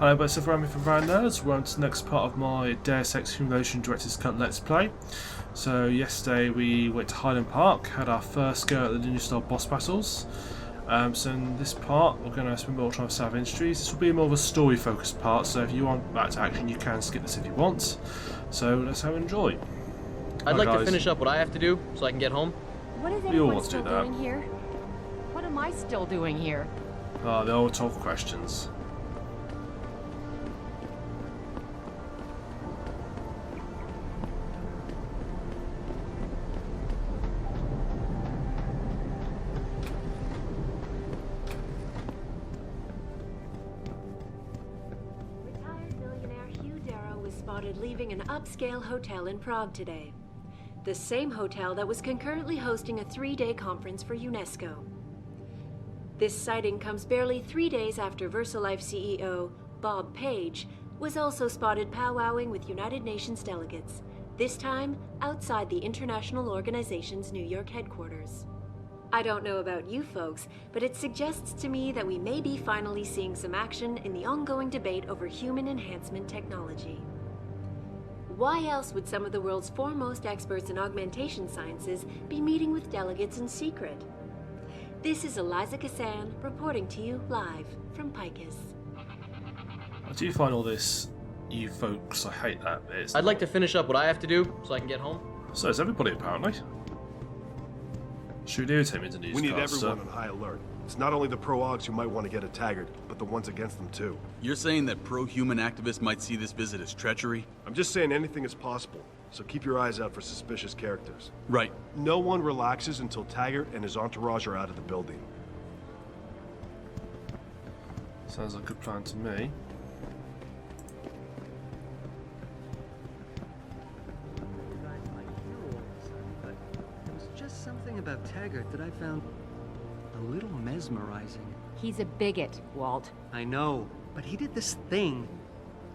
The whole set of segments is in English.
Hello, TheSuffolkRam from Brand Nerds. We're on to the next part of my Deus Ex Human Motion Director's Cut Let's Play. So yesterday we went to Highland Park, had our first go at the Ninja Style boss battles. So in this part we're going to spend more time with Sarif Industries. This will be more of a story focused part, so if you want back to action you can skip this if you want. So let's have enjoy. I'd like to finish up what I have to do so I can get home. What is We all anyone want to still do that. doing here? What am I still doing here? The old talk questions. Retired millionaire Hugh Darrow was spotted leaving an upscale hotel in Prague today. The same hotel that was concurrently hosting a 3-day conference for UNESCO. This sighting comes barely 3 days after VersaLife CEO Bob Page was also spotted powwowing with United Nations delegates, this time outside the international organization's New York headquarters. I don't know about you folks, but it suggests to me that we may be finally seeing some action in the ongoing debate over human enhancement technology. Why else would some of the world's foremost experts in augmentation sciences be meeting with delegates in secret? This is Eliza Kassan reporting to you live from Picus. I do find all this, you folks, I hate that bit. I'd like to finish up what I have to do so I can get home. So is everybody apparently. Should we do Tim into We need newscaster? everyone on high alert. It's not only the pro-augs who might want to get a Taggart, but the ones against them too. You're saying that pro-human activists might see this visit as treachery? I'm just saying anything is possible, so keep your eyes out for suspicious characters. Right. No one relaxes until Taggart and his entourage are out of the building. Sounds like a good plan to me. But there was just something about Taggart that I found a little mesmerizing. He's a bigot, Walt. I know, but he did this thing.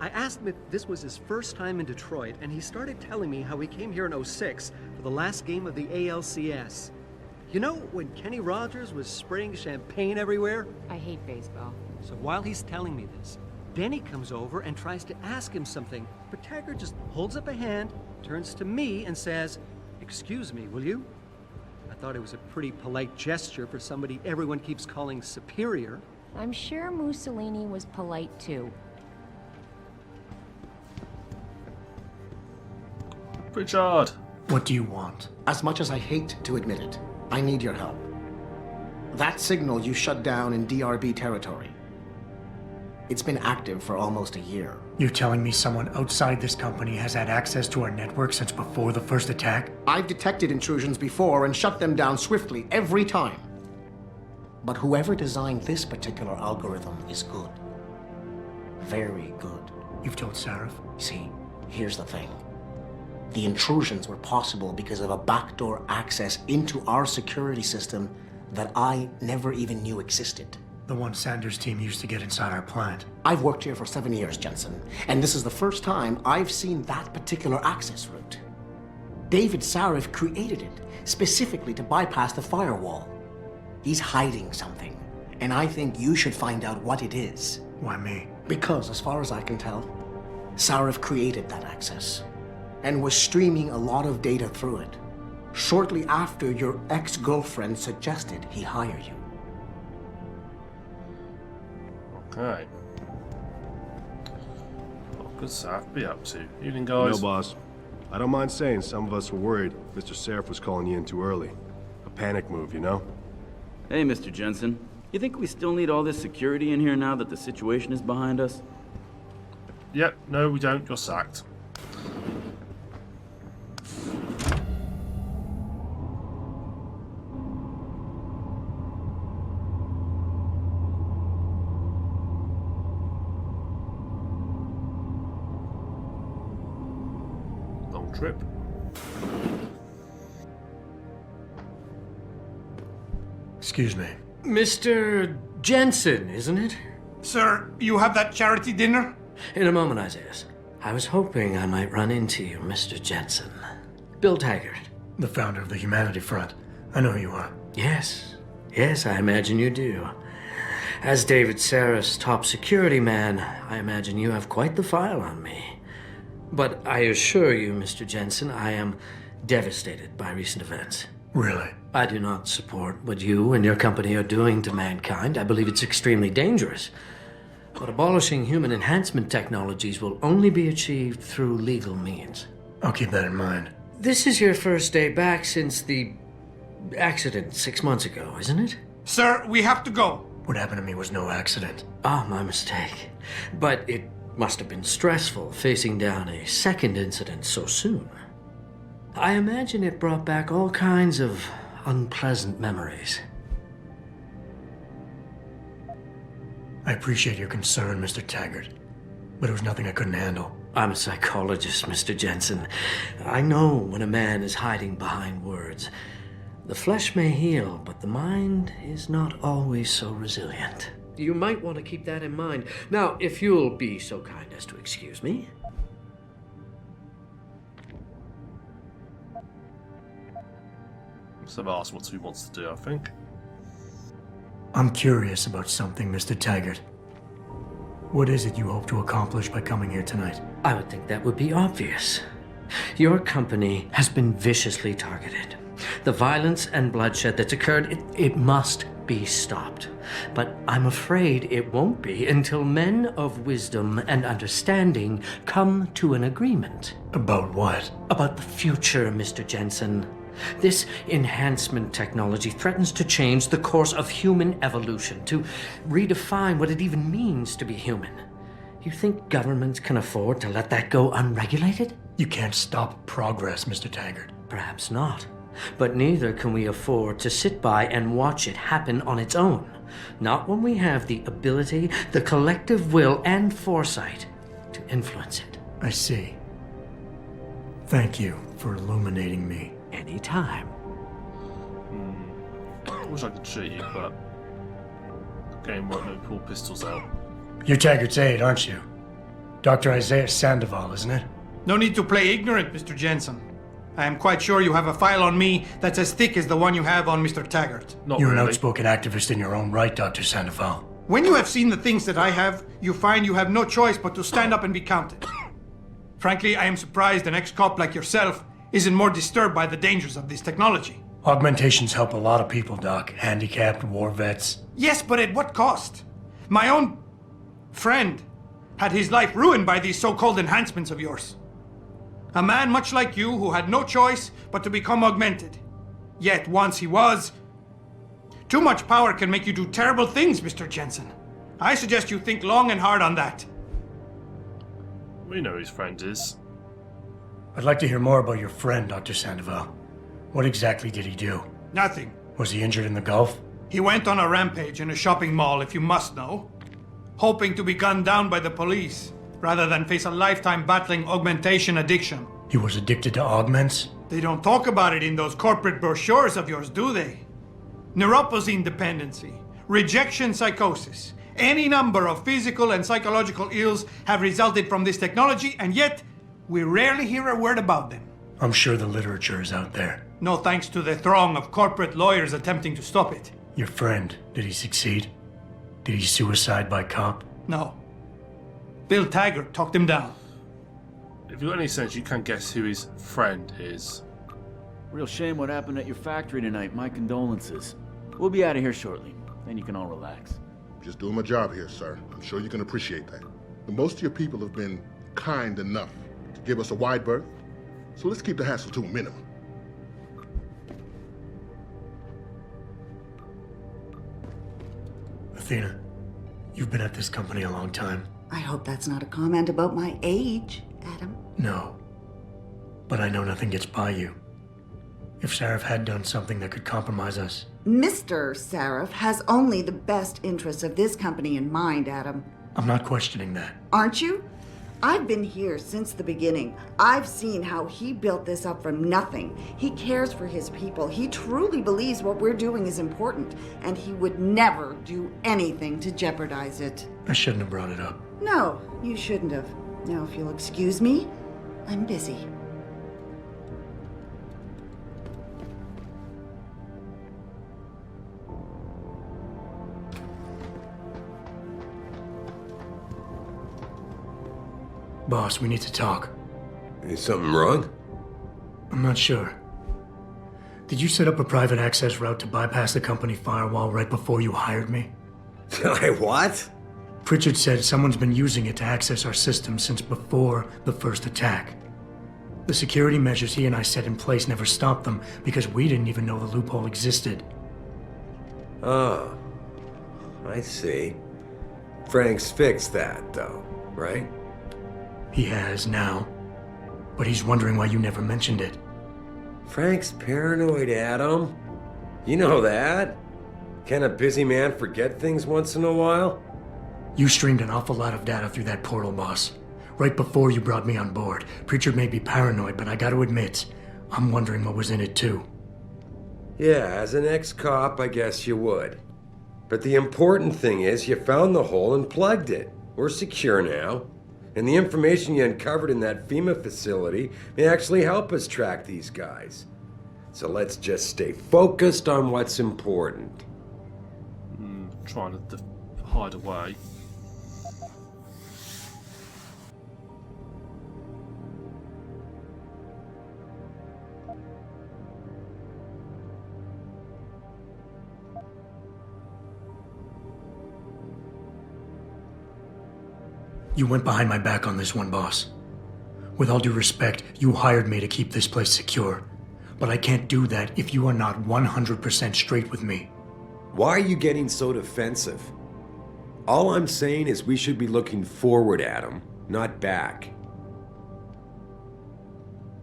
I asked him if this was his first time in Detroit, and he started telling me how he came here in '06 for the last game of the ALCS. You know, when Kenny Rogers was spraying champagne everywhere? I hate baseball. So while he's telling me this, Benny comes over and tries to ask him something, but Taggart just holds up a hand, turns to me, and says, "Excuse me, will you?" I thought it was a pretty polite gesture for somebody everyone keeps calling superior. I'm sure Mussolini was polite too. Pritchard! What do you want? As much as I hate to admit it, I need your help. That signal you shut down in DRB territory. It's been active for almost a year. You're telling me someone outside this company has had access to our network since before the first attack? I've detected intrusions before and shut them down swiftly every time. But whoever designed this particular algorithm is good. Very good. You've told Sarif? See, here's the thing. The intrusions were possible because of a backdoor access into our security system that I never even knew existed. The one Sanders' team used to get inside our plant. I've worked here for 7 years, Jensen, and this is the first time I've seen that particular access route. David Sarif created it specifically to bypass the firewall. He's hiding something, and I think you should find out what it is. Why me? Because, as far as I can tell, Sarif created that access and was streaming a lot of data through it shortly after your ex-girlfriend suggested he hire you. Okay. What could Sarif be up to? Evening, guys. No, boss. I don't mind saying some of us were worried Mr. Sarif was calling you in too early. A panic move, you know? Hey, Mr. Jensen. You think we still need all this security in here now that the situation is behind us? Yep, no we don't, you're sacked. Long trip. Excuse me. Mr. Jensen, isn't it? Sir, you have that charity dinner? In a moment, Isaiah. I was hoping I might run into you, Mr. Jensen. Bill Taggart. The founder of the Humanity Front. I know who you are. Yes. Yes, I imagine you do. As David Sarif's top security man, I imagine you have quite the file on me. But I assure you, Mr. Jensen, I am devastated by recent events. Really? I do not support what you and your company are doing to mankind. I believe it's extremely dangerous. But abolishing human enhancement technologies will only be achieved through legal means. I'll keep that in mind. This is your first day back since the accident 6 months ago, isn't it? Sir, we have to go. What happened to me was no accident. Ah, my mistake. But it must have been stressful facing down a second incident so soon. I imagine it brought back all kinds of unpleasant memories. I appreciate your concern, Mr. Taggart, but it was nothing I couldn't handle. I'm a psychologist, Mr. Jensen. I know when a man is hiding behind words. The flesh may heal, but the mind is not always so resilient. You might want to keep that in mind. Now, if you'll be so kind as to excuse me. So I've asked what he wants to do, I think. I'm curious about something, Mr. Taggart. What is it you hope to accomplish by coming here tonight? I would think that would be obvious. Your company has been viciously targeted. The violence and bloodshed that's occurred, it must be stopped. But I'm afraid it won't be until men of wisdom and understanding come to an agreement. About what? About the future, Mr. Jensen. This enhancement technology threatens to change the course of human evolution, to redefine what it even means to be human. You think governments can afford to let that go unregulated? You can't stop progress, Mr. Taggart. Perhaps not. But neither can we afford to sit by and watch it happen on its own. Not when we have the ability, the collective will, and foresight to influence it. I see. Thank you for illuminating me. Anytime. I wish I could shoot you, but the game won't let me pull pistols out. You're Taggart's aide, aren't you? Dr. Isaiah Sandoval, isn't it? No need to play ignorant, Mr. Jensen. I am quite sure you have a file on me that's as thick as the one you have on Mr. Taggart. You're an outspoken activist in your own right, Dr. Sandoval. When you have seen the things that I have, you find you have no choice but to stand up and be counted. Frankly, I am surprised an ex-cop like yourself isn't more disturbed by the dangers of this technology. Augmentations help a lot of people, Doc. Handicapped, war vets. Yes, but at what cost? My own friend had his life ruined by these so-called enhancements of yours. A man much like you who had no choice but to become augmented. Yet once he was... Too much power can make you do terrible things, Mr. Jensen. I suggest you think long and hard on that. We know who his friend is. I'd like to hear more about your friend, Dr. Sandoval. What exactly did he do? Nothing. Was he injured in the Gulf? He went on a rampage in a shopping mall, if you must know. Hoping to be gunned down by the police, rather than face a lifetime battling augmentation addiction. He was addicted to augments? They don't talk about it in those corporate brochures of yours, do they? Neuropathy dependency, rejection psychosis, any number of physical and psychological ills have resulted from this technology, and yet we rarely hear a word about them. I'm sure the literature is out there. No thanks to the throng of corporate lawyers attempting to stop it. Your friend, did he succeed? Did he suicide by cop? No. Bill Taggart talked him down. If you've got any sense, you can guess who his friend is. Real shame what happened at your factory tonight. My condolences. We'll be out of here shortly. Then you can all relax. Just doing my job here, sir. I'm sure you can appreciate that. But most of your people have been kind enough to give us a wide berth. So let's keep the hassle to a minimum. Athena, you've been at this company a long time. I hope that's not a comment about my age, Adam. No. But I know nothing gets by you. If Sarif had done something that could compromise us. Mr. Sarif has only the best interests of this company in mind, Adam. I'm not questioning that. Aren't you? I've been here since the beginning. I've seen how he built this up from nothing. He cares for his people. He truly believes what we're doing is important, and he would never do anything to jeopardize it. I shouldn't have brought it up. No, you shouldn't have. Now, if you'll excuse me, I'm busy. Boss, we need to talk. Is something wrong? I'm not sure. Did you set up a private access route to bypass the company firewall right before you hired me? What? Pritchard said someone's been using it to access our system since before the first attack. The security measures he and I set in place never stopped them because we didn't even know the loophole existed. Oh, I see. Frank's fixed that, though, right? He has now, but he's wondering why you never mentioned it. Frank's paranoid, Adam. You know that. Can a busy man forget things once in a while? You streamed an awful lot of data through that portal, boss. Right before you brought me on board. Pritchard may be paranoid, but I gotta admit, I'm wondering what was in it too. Yeah, as an ex-cop, I guess you would. But the important thing is you found the hole and plugged it. We're secure now. And the information you uncovered in that FEMA facility may actually help us track these guys. So let's just stay focused on what's important. Trying to hide away. You went behind my back on this one, boss. With all due respect, you hired me to keep this place secure. But I can't do that if you are not 100% straight with me. Why are you getting so defensive? All I'm saying is we should be looking forward, Adam, not back.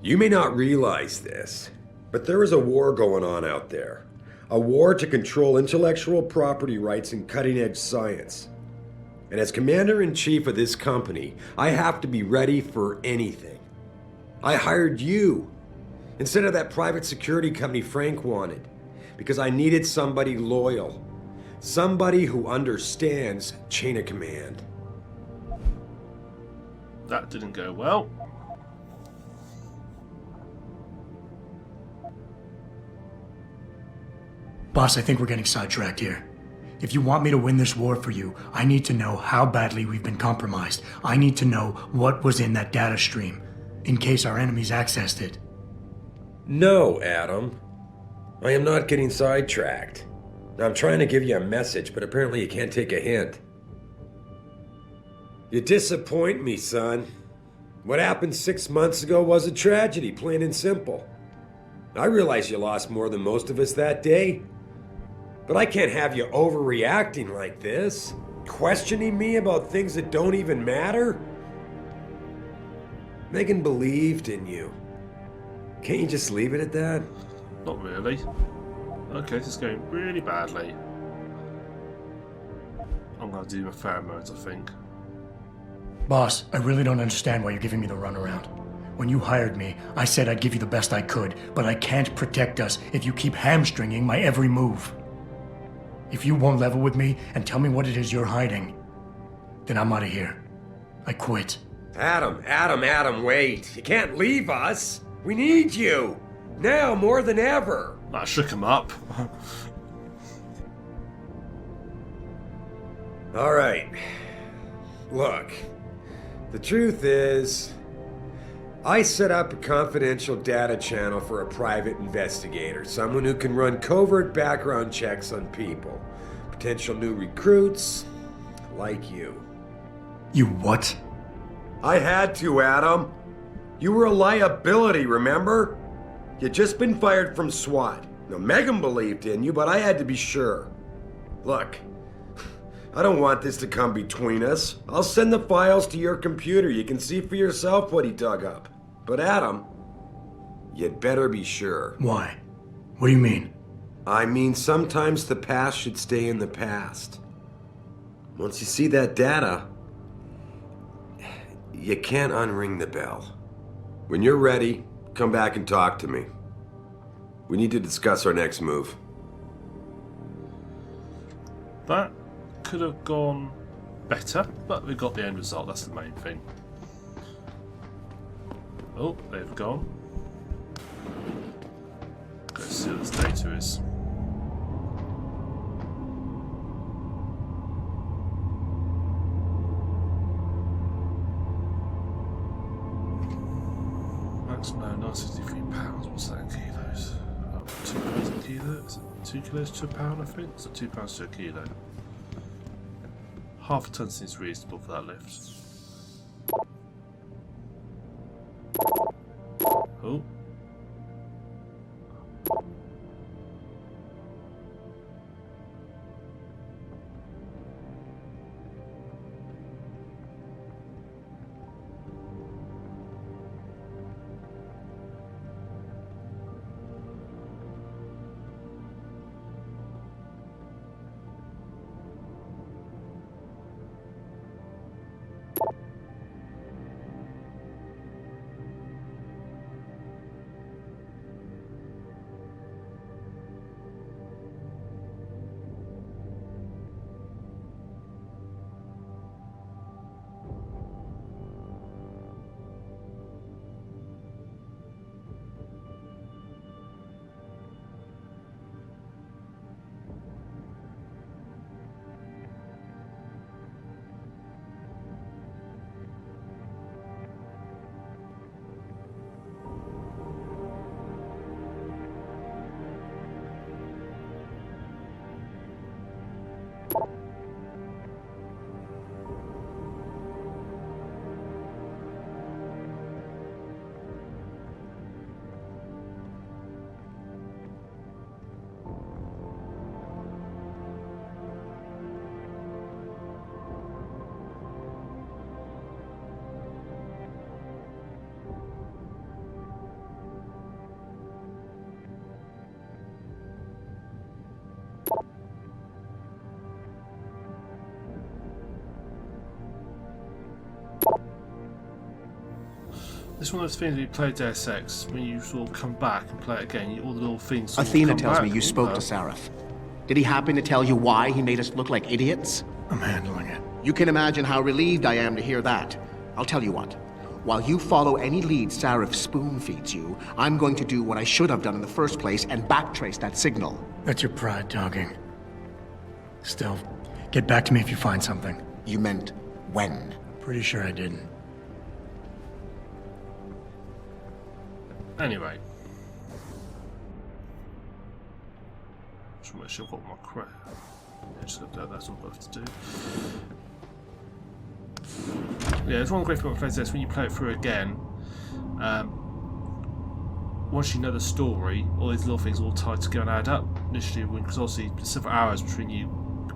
You may not realize this, but there is a war going on out there. A war to control intellectual property rights and cutting-edge science. And as commander-in-chief of this company, I have to be ready for anything. I hired you instead of that private security company Frank wanted, because I needed somebody loyal. Somebody who understands chain of command. That didn't go well. Boss, I think we're getting sidetracked here. If you want me to win this war for you, I need to know how badly we've been compromised. I need to know what was in that data stream, in case our enemies accessed it. No, Adam. I am not getting sidetracked. I'm trying to give you a message, but apparently you can't take a hint. You disappoint me, son. What happened 6 months ago was a tragedy, plain and simple. I realize you lost more than most of us that day. But I can't have you overreacting like this, questioning me about things that don't even matter. Megan believed in you. Can't you just leave it at that? Not really. Okay, this is going really badly. I'm gonna do my pheromones, I think. Boss, I really don't understand why you're giving me the runaround. When you hired me, I said I'd give you the best I could, but I can't protect us if you keep hamstringing my every move. If you won't level with me and tell me what it is you're hiding, then I'm out of here. I quit. Adam, wait. You can't leave us. We need you. Now more than ever. I shook him up. All right. Look, the truth is, I set up a confidential data channel for a private investigator, someone who can run covert background checks on people, potential new recruits, like you. You what? I had to, Adam. You were a liability, remember? You'd just been fired from SWAT. Now, Megan believed in you, but I had to be sure. Look, I don't want this to come between us. I'll send the files to your computer. You can see for yourself what he dug up. But Adam, you'd better be sure. Why? What do you mean? I mean, sometimes the past should stay in the past. Once you see that data, you can't unring the bell. When you're ready, come back and talk to me. We need to discuss our next move. That could have gone better, but we got the end result. That's the main thing. Oh, they've gone. Let's see what this data is. £63. What's that in kilos? Oh, £2 a kilo? Is it 2 kilos to a pound, I think? So £2 to a kilo. Half a ton seems reasonable for that lift. Oh. It's one of those things when you play Deus Ex, when you sort of come back and play it again, all the little things sort Athena of come tells back. me you spoke to Sarif. Did he happen to tell you why he made us look like idiots? I'm handling it. You can imagine how relieved I am to hear that. I'll tell you what. While you follow any lead Sarif spoon feeds you, I'm going to do what I should have done in the first place and backtrace that signal. That's your pride talking. Still, get back to me if you find something. You meant when? Pretty sure I didn't. Anyway. Just make sure I've got my credit. Just got that, that's all I've got to do. Yeah, it's one great thing about playing this when you play it through again. Once you know the story, all these little things all tied together and add up. Initially, because obviously there's several hours between you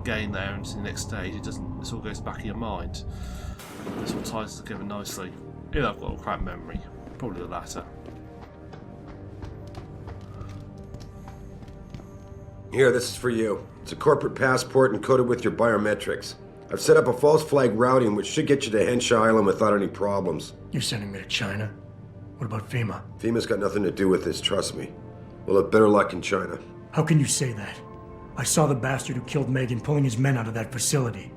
getting there and to the next stage, it all goes back in your mind. This all ties together nicely. Either I've got a crap memory, probably the latter. Here, this is for you. It's a corporate passport encoded with your biometrics. I've set up a false flag routing which should get you to Henshaw Island without any problems. You're sending me to China? What about FEMA? FEMA's got nothing to do with this, trust me. We'll have better luck in China. How can you say that? I saw the bastard who killed Megan pulling his men out of that facility.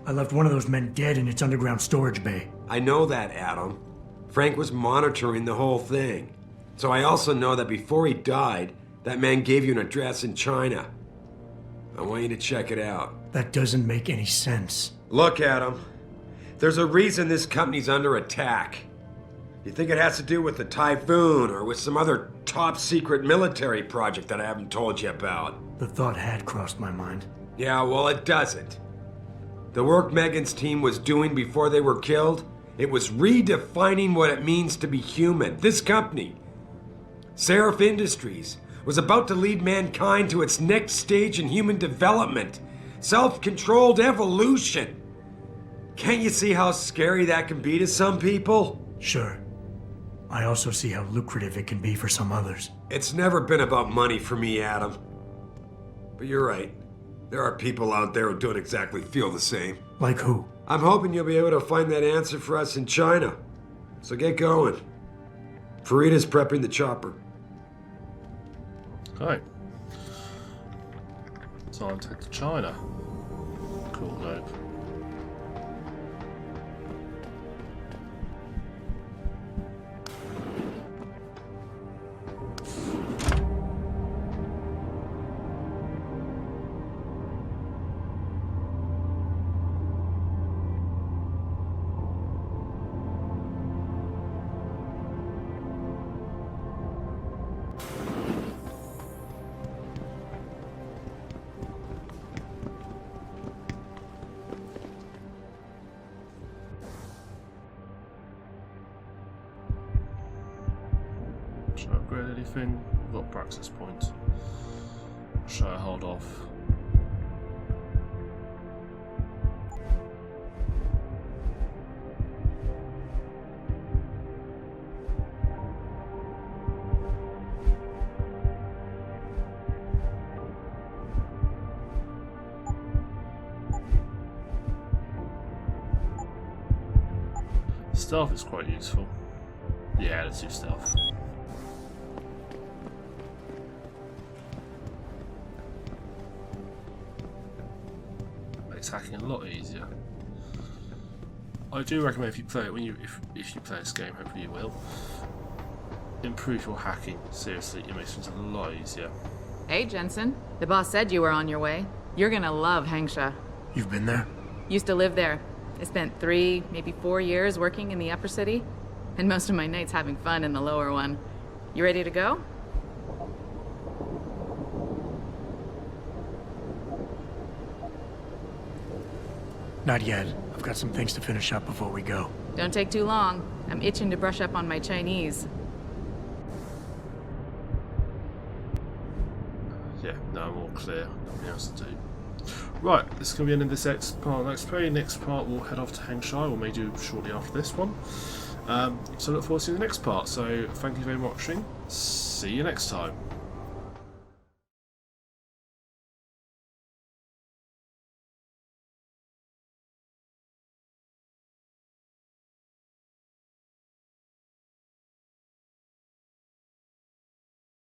I left one of those men dead in its underground storage bay. I know that, Adam. Frank was monitoring the whole thing. So I also know that before he died, that man gave you an address in China. I want you to check it out. That doesn't make any sense. Look, Adam. There's a reason this company's under attack. You think it has to do with the typhoon or with some other top-secret military project that I haven't told you about? The thought had crossed my mind. Yeah, well, it doesn't. The work Megan's team was doing before they were killed, it was redefining what it means to be human. This company, Sarif Industries, was about to lead mankind to its next stage in human development. Self-controlled evolution. Can't you see how scary that can be to some people? Sure. I also see how lucrative it can be for some others. It's never been about money for me, Adam. But you're right. There are people out there who don't exactly feel the same. Like who? I'm hoping you'll be able to find that answer for us in China. So get going. Farida's prepping the chopper. Okay. So I'm taking to China. Cool, dope. anything? We've got Praxis Point. Should I hold off? Stealth is quite useful. Yeah, let's do stealth. Makes hacking a lot easier. I do recommend if you play it if you play this game, hopefully you will. Improve your hacking. Seriously, it makes things a lot easier. Hey, Jensen. The boss said you were on your way. You're gonna love Hengsha. You've been there? Used to live there. I spent 3, maybe 4 years working in the upper city, and most of my nights having fun in the lower one. You ready to go? Not yet. I've got some things to finish up before we go. Don't take too long. I'm itching to brush up on my Chinese. Yeah, now I'm all clear. Nothing else to do. Right, this is going to be the end of this part of the Let's Play. Next part we'll head off to Hengsha, or may do shortly after this one. So look forward to seeing the next part. So thank you very much for watching. See you next time.